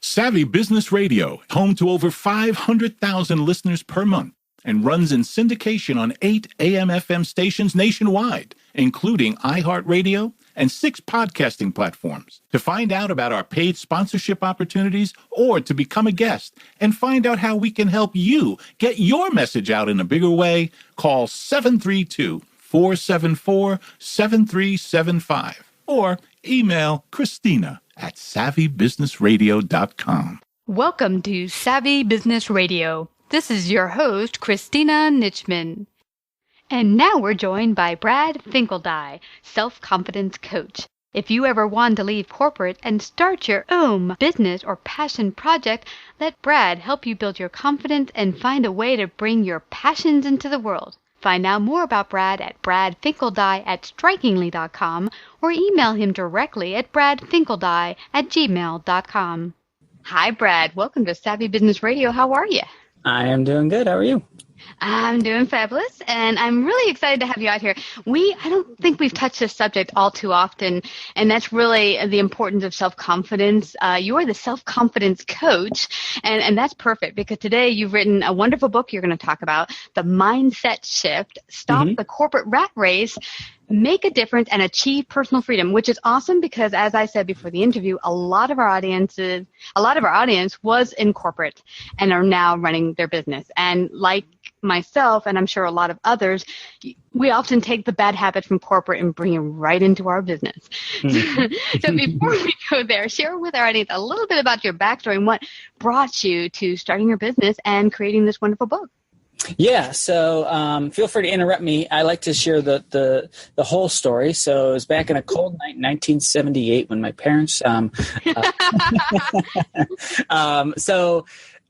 Savvy Business Radio, home to over 500,000 listeners per month, and runs in syndication on 8 AM/FM stations nationwide, including iHeartRadio and 6 podcasting platforms. To find out about our paid sponsorship opportunities or to become a guest and find out how we can help you get your message out in a bigger way, call 732-474-7375 or email Christina at savvybusinessradio.com. Welcome to Savvy Business Radio. This is your host, Christina Nichman. And now we're joined by Brad Finkeldei, self-confidence coach. If you ever want to leave corporate and start your own business or passion project, let Brad help you build your confidence and find a way to bring your passions into the world. Find out more about Brad at bradfinkeldei@strikingly.com or email him directly at bradfinkeldei@gmail.com. Hi, Brad. Welcome to Savvy Business Radio. How are you? I am doing good. How are you? I'm doing fabulous, and I'm really excited to have you out here. I don't think we've touched this subject all too often, and that's really the importance of self-confidence. You are the self-confidence coach, and that's perfect because today you've written a wonderful book you're going to talk about, The Mindset Shift, Stop the Corporate Rat Race, Make a Difference, and Achieve Personal Freedom, which is awesome because, as I said before the interview, a lot of our audience was in corporate and are now running their business. And like myself, and I'm sure a lot of others, we often take the bad habits from corporate and bring them right into our business. So before we go there, share with our audience a little bit about your backstory and what brought you to starting your business and creating this wonderful book. Yeah, so feel free to interrupt me. I like to share the whole story. So it was back in a cold night, 1978, when my parents.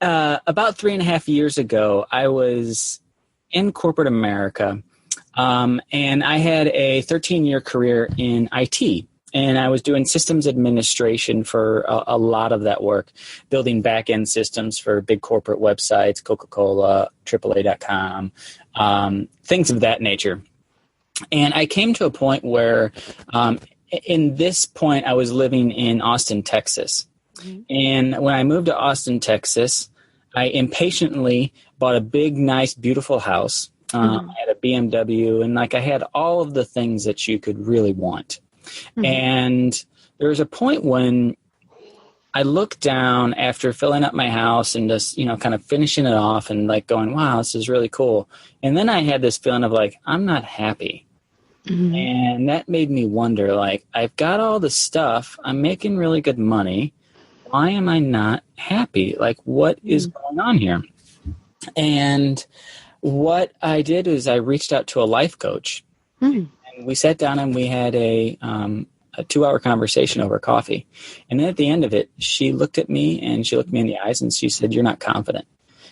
About 3.5 years ago, I was in corporate America, and I had a 13-year career in IT. And I was doing systems administration for a lot of that work, building back-end systems for big corporate websites, Coca-Cola, AAA.com, things of that nature. And I came to a point where, in this point, I was living in Austin, Texas. Mm-hmm. And when I moved to Austin, Texas, I impatiently bought a big, nice, beautiful house. I had a BMW, and I had all of the things that you could really want. Mm-hmm. And there was a point when I looked down after filling up my house and just, kind of finishing it off and going, wow, this is really cool. And then I had this feeling of I'm not happy. Mm-hmm. And that made me wonder, I've got all the stuff. I'm making really good money. Why am I not happy? What is going on here? And what I did is I reached out to a life coach. Mm-hmm. We sat down and we had a 2-hour conversation over coffee. And then at the end of it, she looked at me and she looked me in the eyes and she said, "You're not confident."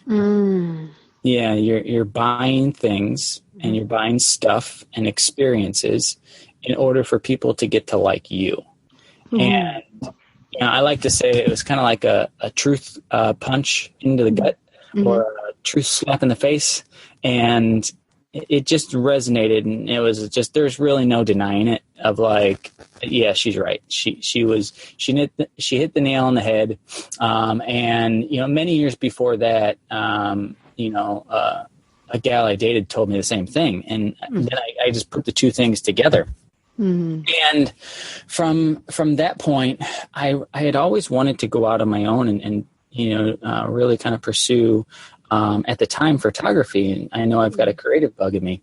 Yeah, you're buying things and you're buying stuff and experiences in order for people to get to like you. And I like to say it was kind of like a truth punch into the gut or a truth slap in the face. And it just resonated, and it was just, there's really no denying it of yeah, she's right. She hit the nail on the head. And, many years before that, a gal I dated told me the same thing. And then I just put the two things together. Mm-hmm. And from that point, I had always wanted to go out on my own and really kind of pursue, at the time, photography. And I know I've got a creative bug in me.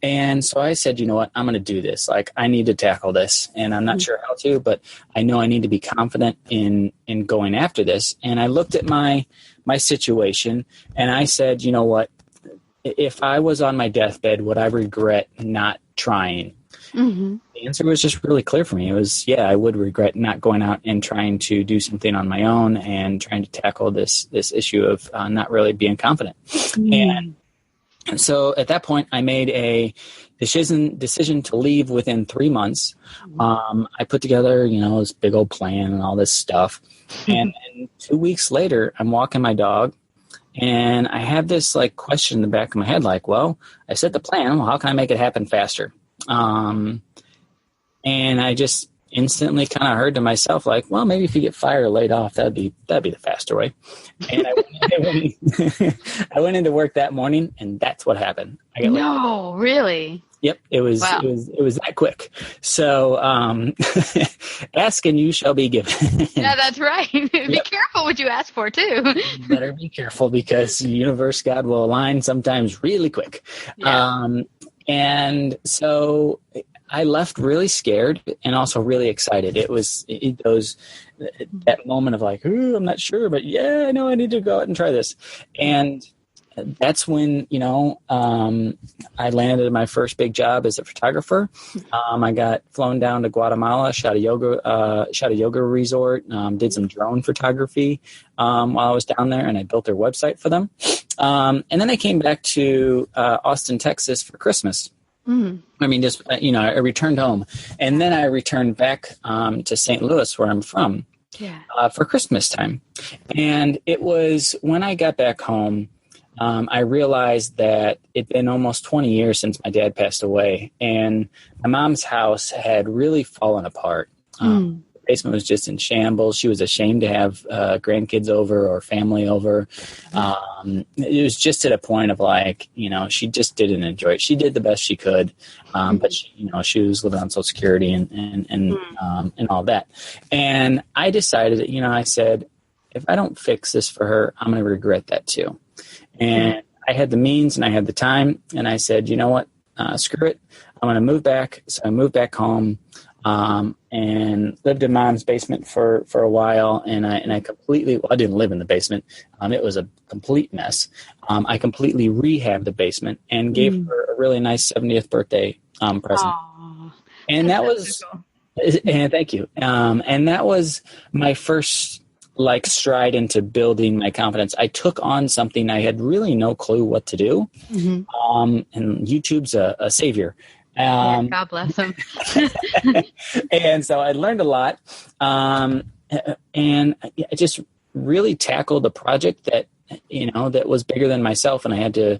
And so I said, you know what, I'm going to do this. I need to tackle this. And I'm not sure how to, but I know I need to be confident in going after this. And I looked at my situation and I said, you know what, if I was on my deathbed, would I regret not trying? Mm-hmm. The answer was just really clear for me. It was, yeah, I would regret not going out and trying to do something on my own and trying to tackle this issue of not really being confident. Mm-hmm. And so at that point, I made a decision to leave within 3 months. I put together, this big old plan and all this stuff. And 2 weeks later, I'm walking my dog. And I have this question in the back of my head, well, I set the plan. Well, how can I make it happen faster? And I instantly kind of heard to myself, like, well, maybe if you get fired or laid off, that'd be the faster way. And I went into work that morning, and that's what happened. I got laid off. No, really? Yep, it was Wow. it was that quick. So ask and you shall be given. Yeah, that's right. Be careful what you ask for too. You better be careful, because the universe, God, will align sometimes really quick. Yeah. And so I left really scared and also really excited. It was that moment of like, ooh, I'm not sure, but yeah, I know I need to go out and try this. And that's when, I landed my first big job as a photographer. I got flown down to Guatemala, shot a yoga resort, did some drone photography while I was down there, and I built their website for them. And then I came back to Austin, Texas for Christmas. I mean, just, I returned home, and then I returned back to St. Louis, where I'm from, for Christmas time. And it was when I got back home, I realized that it'd been almost 20 years since my dad passed away, and my mom's house had really fallen apart. The basement was just in shambles. She was ashamed to have grandkids over or family over. It was just at a point of like, she just didn't enjoy it. She did the best she could, but she was living on Social Security and all that. And I decided, I said, if I don't fix this for her, I'm going to regret that too. And I had the means and I had the time, and I said, you know what, screw it. I'm going to move back. So I moved back home, and lived in Mom's basement for a while. And I completely, I didn't live in the basement. It was a complete mess. I completely rehabbed the basement and gave her a really nice 70th birthday present. Aww. And that was, and thank you. And that was my first stride into building my confidence. I took on something I had really no clue what to do. And YouTube's a savior. God bless him. And so I learned a lot. And I just really tackled a project that, that was bigger than myself. And I had to,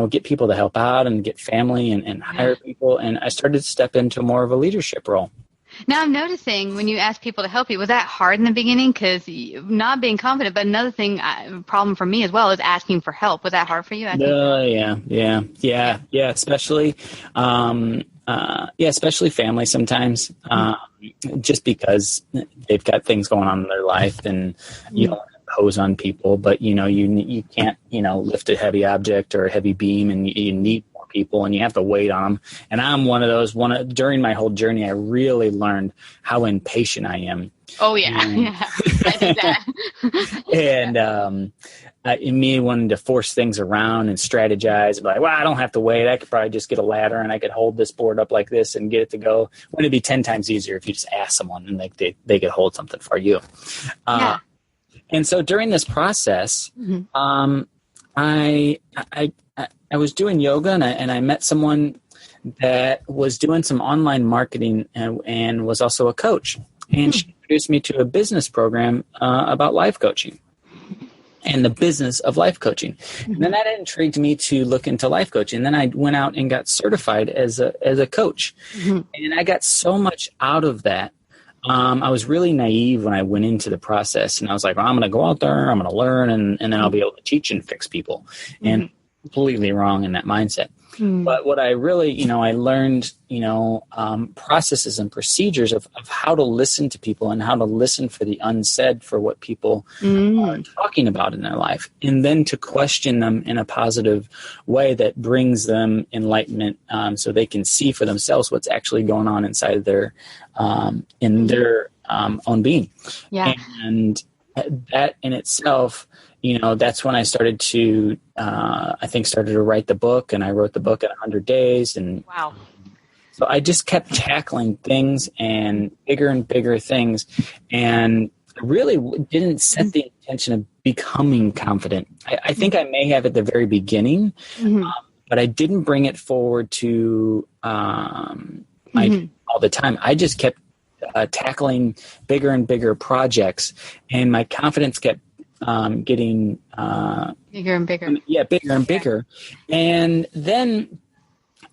get people to help out and get family and hire people. And I started to step into more of a leadership role. Now I'm noticing when you ask people to help you, was that hard in the beginning? Because not being confident, but another thing, problem for me as well is asking for help. Was that hard for you? Yeah. Especially, especially family sometimes, just because they've got things going on in their life, and you don't impose on people, but you can't, lift a heavy object or a heavy beam, and you need people, and you have to wait on them. And I'm one of those. During my whole journey, I really learned how impatient I am. Oh yeah, I did that. And me wanting to force things around and strategize, and like, well, I don't have to wait. I could probably just get a ladder and I could hold this board up like this and get it to go. Wouldn't it be 10 times easier if you just ask someone and they could hold something for you? And so during this process, I was doing yoga, and I met someone that was doing some online marketing and was also a coach. And she introduced me to a business program about life coaching and the business of life coaching. And then that intrigued me to look into life coaching. And then I went out and got certified as a coach. And I got so much out of that. I was really naive when I went into the process, and I was like, well, I'm going to go out there, I'm going to learn, and then I'll be able to teach and fix people. And completely wrong in that mindset. But what I really, I learned, processes and procedures of how to listen to people and how to listen for the unsaid, for what people are talking about in their life, and then to question them in a positive way that brings them enlightenment, so they can see for themselves what's actually going on inside of their own being. Yeah. And that in itself, that's when I started to, started to write the book, and I wrote the book in 100 days. And wow. So I just kept tackling things and bigger things, and really didn't set the intention of becoming confident. I think I may have at the very beginning, but I didn't bring it forward to all the time. I just kept tackling bigger and bigger projects, and my confidence kept getting bigger and bigger. Yeah, bigger and bigger. And then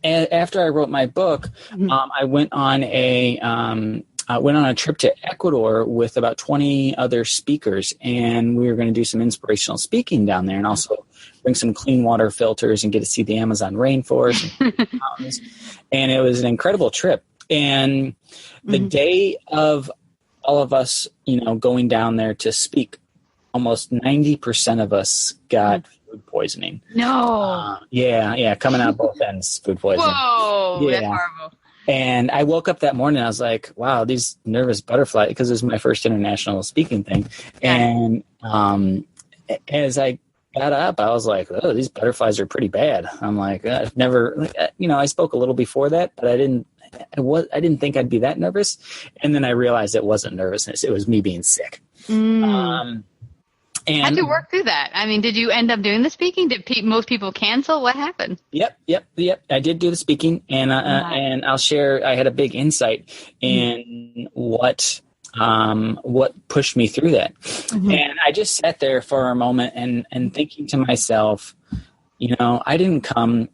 after I wrote my book, I went on a went on a trip to Ecuador with about 20 other speakers, and we were going to do some inspirational speaking down there and also bring some clean water filters and get to see the Amazon rainforest and mountains. And it was an incredible trip. And the day of all of us, going down there to speak, almost 90% of us got food poisoning. No. Yeah, coming out both ends, food poisoning. Whoa, yeah. That's horrible. And I woke up that morning and I was like, wow, these nervous butterflies, because it was my first international speaking thing. Yeah. And as I got up, I was like, oh, these butterflies are pretty bad. I'm like, I've never, I spoke a little before that, but I didn't think I'd be that nervous. And then I realized it wasn't nervousness. It was me being sick. And how'd you work through that? I mean, did you end up doing the speaking? Did most people cancel? What happened? Yep. I did do the speaking, and I'll share. I had a big insight in what pushed me through that, and I just sat there for a moment and thinking to myself, I didn't come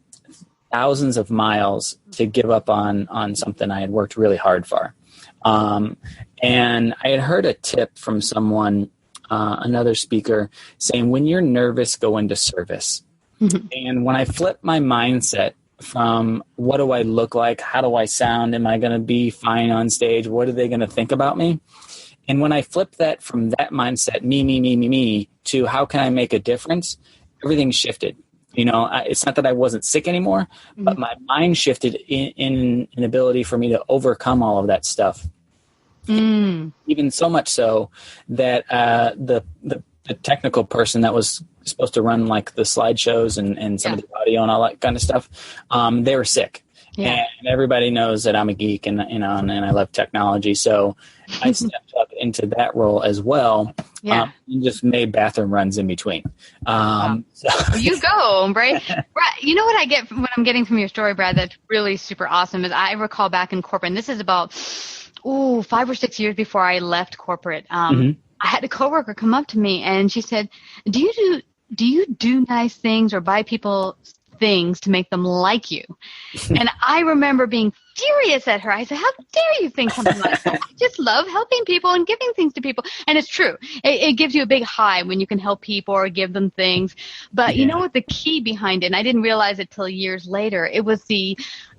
thousands of miles to give up on something I had worked really hard for, and I had heard a tip from someone. Another speaker saying, when you're nervous, go into service. And when I flipped my mindset from what do I look like? How do I sound? Am I going to be fine on stage? What are they going to think about me? And when I flipped that from that mindset, me, to how can I make a difference? Everything shifted. It's not that I wasn't sick anymore, but my mind shifted in an ability for me to overcome all of that stuff. Even so much so that the technical person that was supposed to run like the slideshows and some of the audio and all that kind of stuff, they were sick. Yeah. And everybody knows that I'm a geek and and I love technology, so I stepped up into that role as well. Yeah. And just made bathroom runs in between. So. You go, Brad. You know what I'm getting from your story, Brad, that's really super awesome is I recall back in corporate, and this is about 5 or 6 years before I left corporate, I had a coworker come up to me and she said, do you do nice things or buy people things to make them like you? And I remember being furious at her. I said, how dare you think something like that? I just love helping people and giving things to people. And it's true. It gives you a big high when you can help people or give them things. But you know what the key behind it, and I didn't realize it till years later, it was the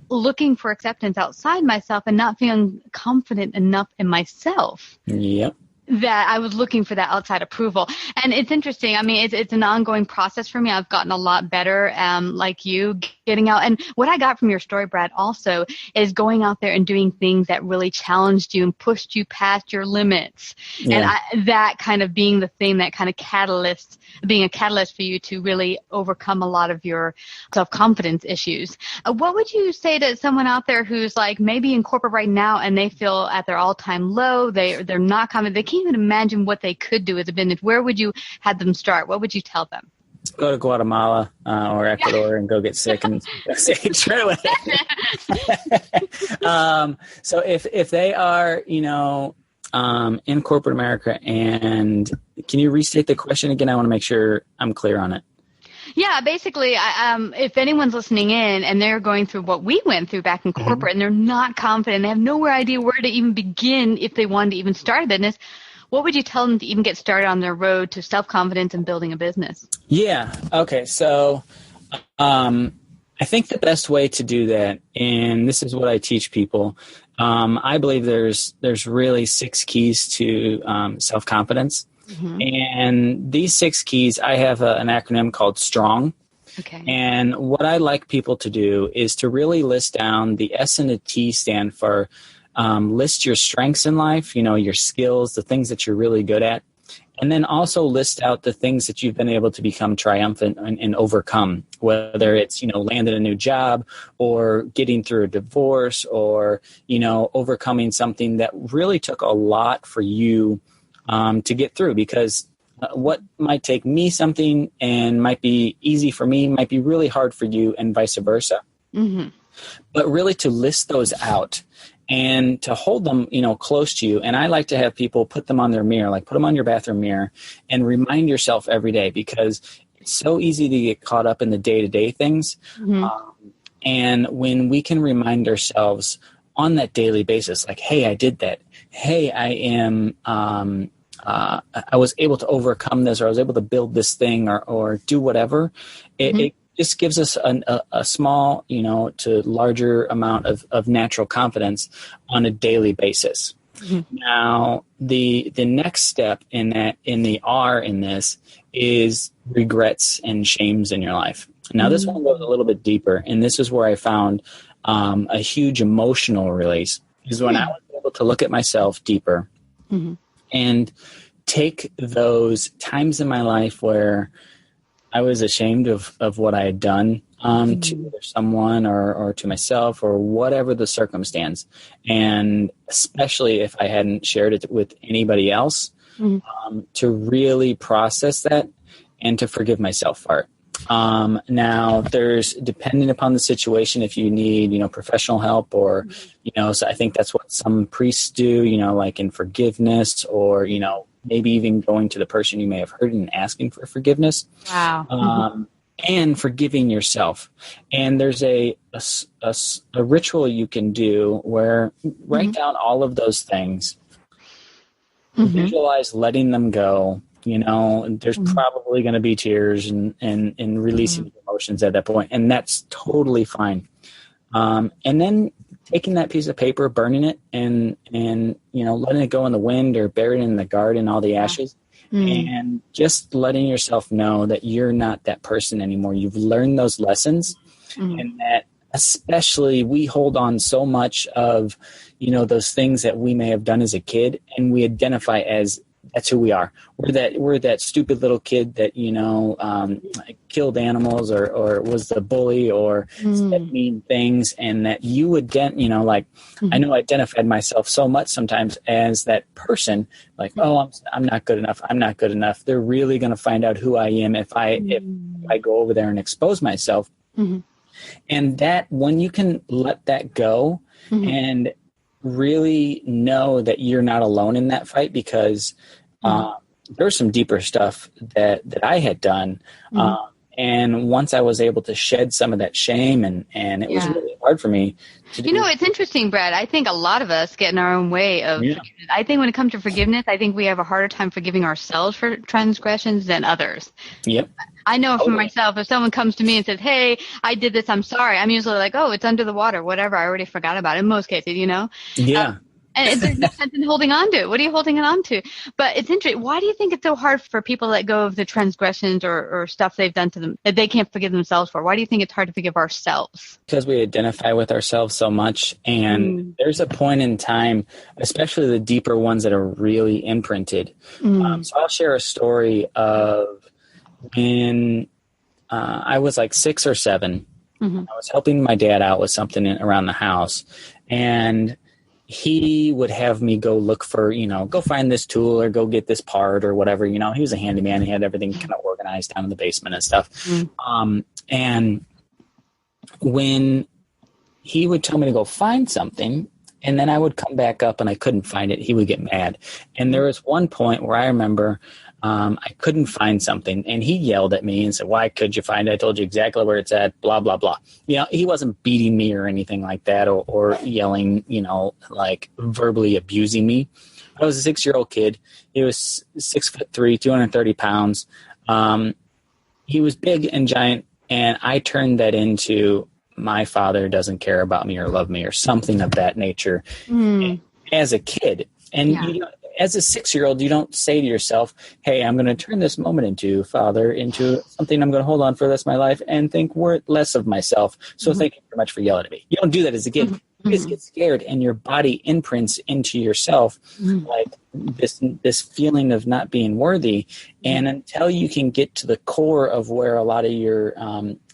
looking for acceptance outside myself and not feeling confident enough in myself. Yep. That I was looking for that outside approval. And it's interesting. I mean, it's an ongoing process for me. I've gotten a lot better, like you, getting out. And what I got from your story, Brad, also is going out there and doing things that really challenged you and pushed you past your limits. Yeah. And that kind of being the thing that kind of being a catalyst for you to really overcome a lot of your self-confidence issues. What would you say to someone out there who's like maybe in corporate right now and they feel at their all-time low, they're not confident, they can't even imagine what they could do as a business? Where would you have them start? What would you tell them? Go to Guatemala or Ecuador and go get sick and say true. So if they are, in corporate America, and can you restate the question again? I want to make sure I'm clear on it. Yeah, basically, if anyone's listening in and they're going through what we went through back in corporate and they're not confident, they have no idea where to even begin if they wanted to even start a business, what would you tell them to even get started on their road to self-confidence and building a business? Yeah. Okay. So I think the best way to do that, and this is what I teach people, I believe there's really 6 keys to self-confidence. And these 6 keys, I have an acronym called STRONG. Okay. And what I like people to do is to really list down, the S and the T stand for list your strengths in life, your skills, the things that you're really good at. And then also list out the things that you've been able to become triumphant and overcome, whether it's, landing a new job or getting through a divorce or, overcoming something that really took a lot for you to get through, because what might take me something and might be easy for me might be really hard for you, and vice versa. But really to list those out and to hold them, close to you. And I like to have people put them on their mirror, like put them on your bathroom mirror, and remind yourself every day, because it's so easy to get caught up in the day-to-day things. And when we can remind ourselves on that daily basis, like, hey, I did that. hey, I was able to overcome this, or I was able to build this thing, or do whatever. It just gives us a small, to larger amount of natural confidence on a daily basis. Now, the next step in the R in this is regrets and shames in your life. Now, this one goes a little bit deeper, and this is where I found a huge emotional release, is when I was able to look at myself deeper and take those times in my life where I was ashamed of what I had done to either someone or to myself or whatever the circumstance. And especially if I hadn't shared it with anybody else, to really process that and to forgive myself for it. Now there's, depending upon the situation, if you need, professional help or, so I think that's what some priests do, like in forgiveness or, maybe even going to the person you may have hurt and asking for forgiveness. Wow. And forgiving yourself. And there's a ritual you can do where write down all of those things, visualize letting them go. There's probably going to be tears and releasing emotions at that point, and that's totally fine. And then taking that piece of paper, burning it, and letting it go in the wind or burying it in the garden, all the ashes, and just letting yourself know that you're not that person anymore. You've learned those lessons, and that especially we hold on so much of, those things that we may have done as a kid, and we identify as that's who we are. We're that stupid little kid that, killed animals or was the bully or said mean things, and that you would I know I identified myself so much sometimes as that person, like, oh, I'm not good enough. I'm not good enough. They're really going to find out who I am if I go over there and expose myself. And that when you can let that go and really know that you're not alone in that fight, because there's some deeper stuff that I had done. And once I was able to shed some of that shame, and it was really hard for me to do. It's interesting, Brad. I think a lot of us get in our own way of forgiveness. I think when it comes to forgiveness, I think we have a harder time forgiving ourselves for transgressions than others. Yep. I know for myself, if someone comes to me and says, hey, I did this, I'm sorry, I'm usually like, oh, it's under the water, whatever. I already forgot about it in most cases, Yeah. And there's no sense in holding on to it. What are you holding it on to? But it's interesting. Why do you think it's so hard for people to let go of the transgressions or stuff they've done to them that they can't forgive themselves for? Why do you think it's hard to forgive ourselves? Because we identify with ourselves so much. And there's a point in time, especially the deeper ones that are really imprinted. So I'll share a story of when I was like 6 or 7. I was helping my dad out with something around the house. And he would have me go look for, go find this tool or go get this part or whatever. He was a handyman. He had everything kind of organized down in the basement and stuff. And when he would tell me to go find something, and then I would come back up and I couldn't find it, he would get mad. And there was one point where I remember I couldn't find something, and he yelled at me and said, why could you find it? I told you exactly where it's at, blah, blah, blah. He wasn't beating me or anything like that or yelling, like verbally abusing me. I was a 6-year-old kid. He was 6'3", 230 pounds. He was big and giant, and I turned that into my father doesn't care about me or love me or something of that nature as a kid. And as a 6-year-old, you don't say to yourself, hey, I'm going to turn this moment into something I'm going to hold on for the rest of my life and think less of myself. So thank you very much for yelling at me. You don't do that as a kid. You just get scared, and your body imprints into yourself like this feeling of not being worthy. And until you can get to the core of where a lot of your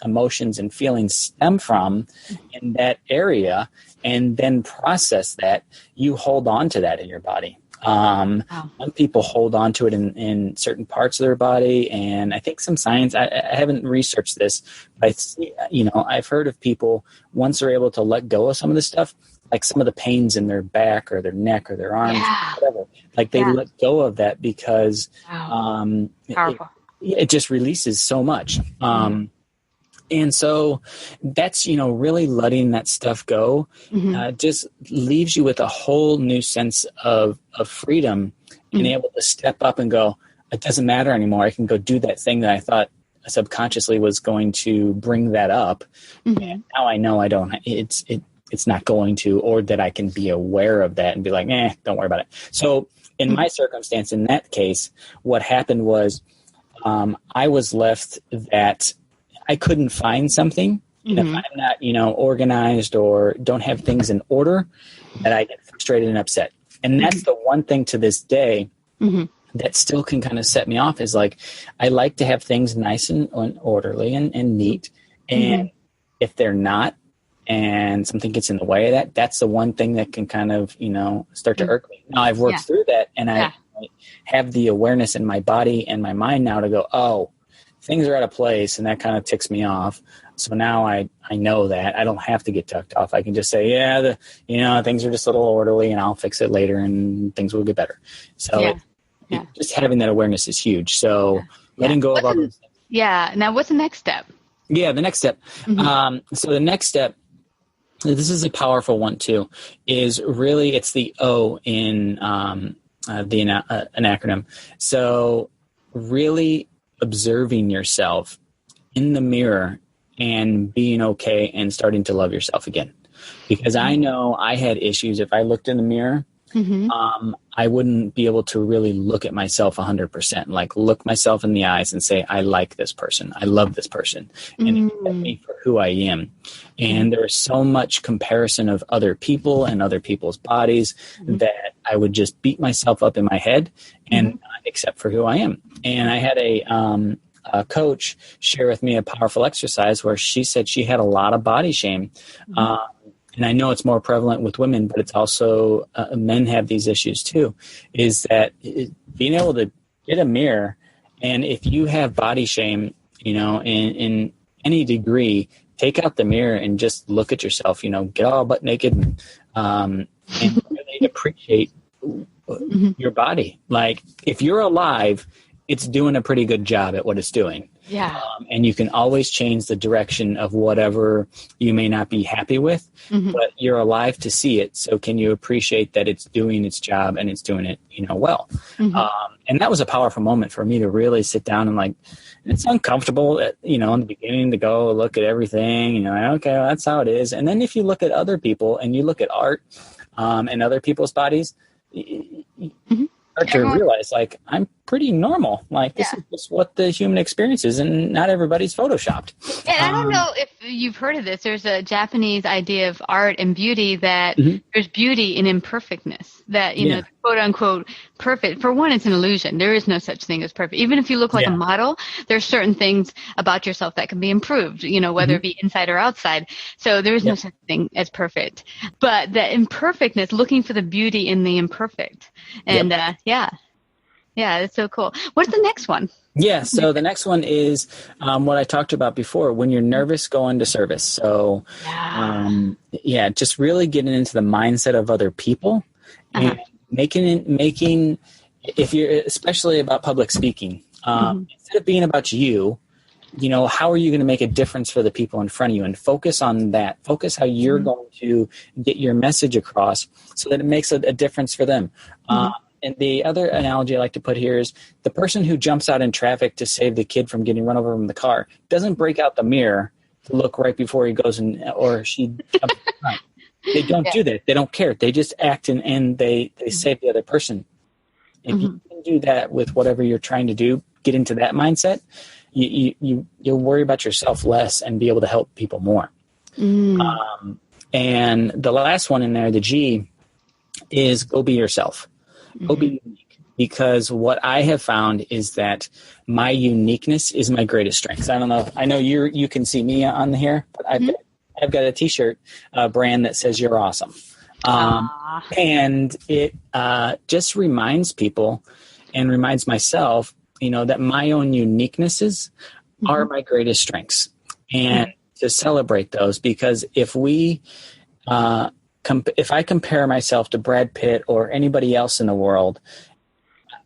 emotions and feelings stem from in that area, and then process that, you hold on to that in your body. Some people hold on to it in certain parts of their body, and I think some science, I haven't researched this, but I've heard of people, once they're able to let go of some of this stuff, like some of the pains in their back or their neck or their arms, whatever, like they let go of that because Powerful. it just releases so much. And so that's, really letting that stuff go just leaves you with a whole new sense of freedom and able to step up and go, it doesn't matter anymore. I can go do that thing that I thought subconsciously was going to bring that up. And now I know it's not going to, or that I can be aware of that and be like, don't worry about it. So in my circumstance, in that case, what happened was I was left that I couldn't find something. And if I'm not, organized or don't have things in order, that I get frustrated and upset. And that's the one thing to this day that still can kind of set me off is like, I like to have things nice and orderly and neat. And if they're not, and something gets in the way of that, that's the one thing that can kind of, start to irk me. Now I've worked through that, and I have the awareness in my body and my mind now to go, oh, things are out of place, and that kind of ticks me off. So now I know that I don't have to get tucked off. I can just say, things are just a little orderly, and I'll fix it later, and things will get better. So just having that awareness is huge. So letting go of all those things. Yeah. Now, what's the next step? Yeah, the next step. So the next step, this is a powerful one too, is really it's the O in an acronym. So really observing yourself in the mirror and being okay and starting to love yourself again. Because I know I had issues. If I looked in the mirror, I wouldn't be able to really look at myself 100%, like look myself in the eyes and say, I like this person. I love this person and accept me for who I am. And there was so much comparison of other people and other people's bodies that I would just beat myself up in my head and not accept for who I am. And I had a coach share with me a powerful exercise where she said she had a lot of body shame. And I know it's more prevalent with women, but it's also men have these issues too, is that being able to get a mirror, and if you have body shame, in any degree, take out the mirror and just look at yourself, get all butt naked and really appreciate your body. Like if you're alive, it's doing a pretty good job at what it's doing. Yeah. And you can always change the direction of whatever you may not be happy with, but you're alive to see it. So can you appreciate that it's doing its job and it's doing it, well? And that was a powerful moment for me to really sit down and it's uncomfortable, in the beginning to go look at everything, okay, well, that's how it is. And then if you look at other people and you look at art and other people's bodies, start to realize I'm pretty normal. This is just what the human experience is, and not everybody's photoshopped. And I don't know if you've heard of this. There's a Japanese idea of art and beauty that there's beauty in imperfectness, that, quote unquote perfect. For one, it's an illusion. There is no such thing as perfect. Even if you look like a model, there's certain things about yourself that can be improved, whether it be inside or outside. So there is no such thing as perfect. But the imperfectness, looking for the beauty in the imperfect. And yeah, that's so cool. What's the next one? Yeah, so the next one is what I talked about before. When you're nervous, go into service. So, just really getting into the mindset of other people and making, if you're especially about public speaking, instead of being about you, how are you going to make a difference for the people in front of you, and focus on that. Focus how you're going to get your message across so that it makes a difference for them. And the other analogy I like to put here is the person who jumps out in traffic to save the kid from getting run over from the car doesn't break out the mirror to look right before he goes or she jumps in front. They don't do that. They don't care. They just act and they save the other person. If you can do that with whatever you're trying to do, get into that mindset, you'll worry about yourself less and be able to help people more. And the last one in there, the G, is go be yourself. Go be unique, because what I have found is that my uniqueness is my greatest strength. I don't know. I know you can see me on here, but I've got a T-shirt brand that says "You're awesome," and it just reminds people and reminds myself, that my own uniquenesses are my greatest strengths, and to celebrate those. Because if I compare myself to Brad Pitt or anybody else in the world,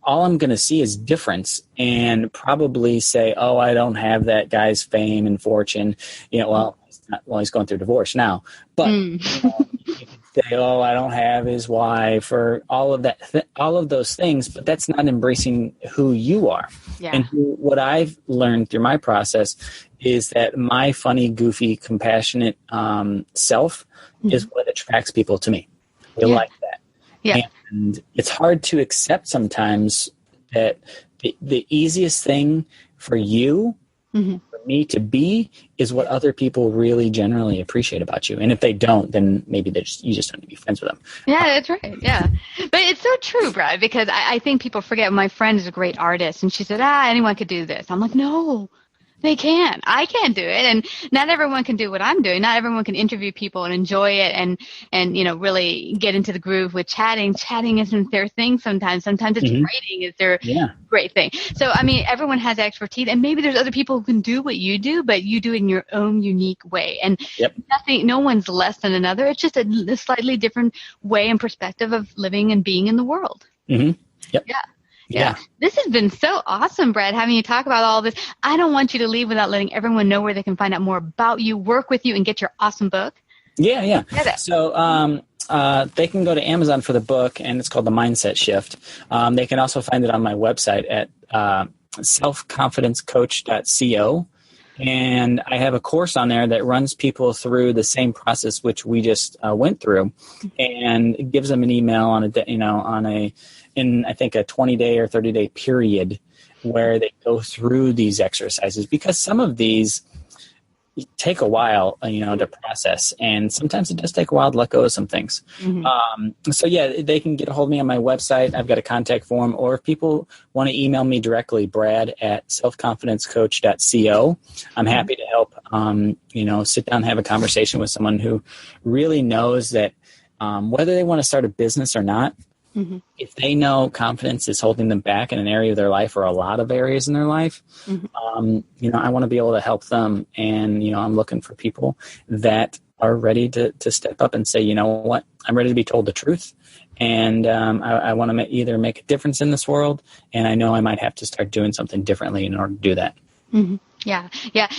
all I'm going to see is difference and probably say, oh, I don't have that guy's fame and fortune. He's going through divorce now. But you could say, oh, I don't have his wife or all of that, all of those things. But that's not embracing who you are. Yeah. And what I've learned through my process is that my funny, goofy, compassionate self is what attracts people to me. They like that. Yeah. And it's hard to accept sometimes that the easiest thing for you, for me to be, is what other people really generally appreciate about you. And if they don't, then maybe you just don't need to be friends with them. Yeah, that's right. Yeah. But it's so true, Brad, because I think people forget my friend is a great artist. And she said, anyone could do this. I'm like, no. They can. I can't do it. And not everyone can do what I'm doing. Not everyone can interview people and enjoy it and really get into the groove with chatting. Chatting isn't their thing sometimes. Sometimes it's writing is their great thing. So, everyone has expertise, and maybe there's other people who can do what you do, but you do it in your own unique way. And no one's less than another. It's just a slightly different way and perspective of living and being in the world. Mm-hmm. Yep. Yeah. Yeah. This has been so awesome, Brad, having you talk about all this. I don't want you to leave without letting everyone know where they can find out more about you, work with you, and get your awesome book. Yeah. So they can go to Amazon for the book, and it's called The Mindset Shift. They can also find it on my website at selfconfidencecoach.co. And I have a course on there that runs people through the same process which we just went through, and it gives them an email in I think a 20-day or 30-day period where they go through these exercises, because some of these take a while, to process, and sometimes it does take a while to let go of some things. They can get a hold of me on my website. I've got a contact form, or if people want to email me directly, brad@selfconfidencecoach.co. I'm happy to help, sit down and have a conversation with someone who really knows that whether they want to start a business or not, if they know confidence is holding them back in an area of their life or a lot of areas in their life, I want to be able to help them. And, I'm looking for people that are ready to step up and say, you know what, I'm ready to be told the truth. And I want to either make a difference in this world, and I know I might have to start doing something differently in order to do that. Yeah.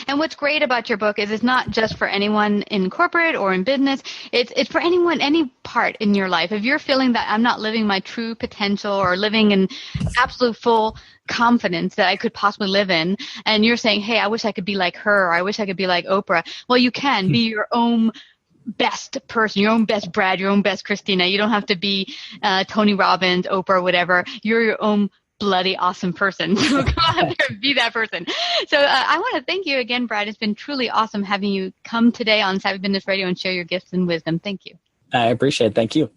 And what's great about your book is it's not just for anyone in corporate or in business. It's for anyone, any part in your life. If you're feeling that I'm not living my true potential or living in absolute full confidence that I could possibly live in, and you're saying, hey, I wish I could be like her, or I wish I could be like Oprah. Well, you can be your own best person, your own best Brad, your own best Christina. You don't have to be Tony Robbins, Oprah, whatever. You're your own bloody awesome person. So go out there and be that person. So I want to thank you again, Brad. It's been truly awesome having you come today on Savvy Business Radio and share your gifts and wisdom. Thank you. I appreciate it. Thank you.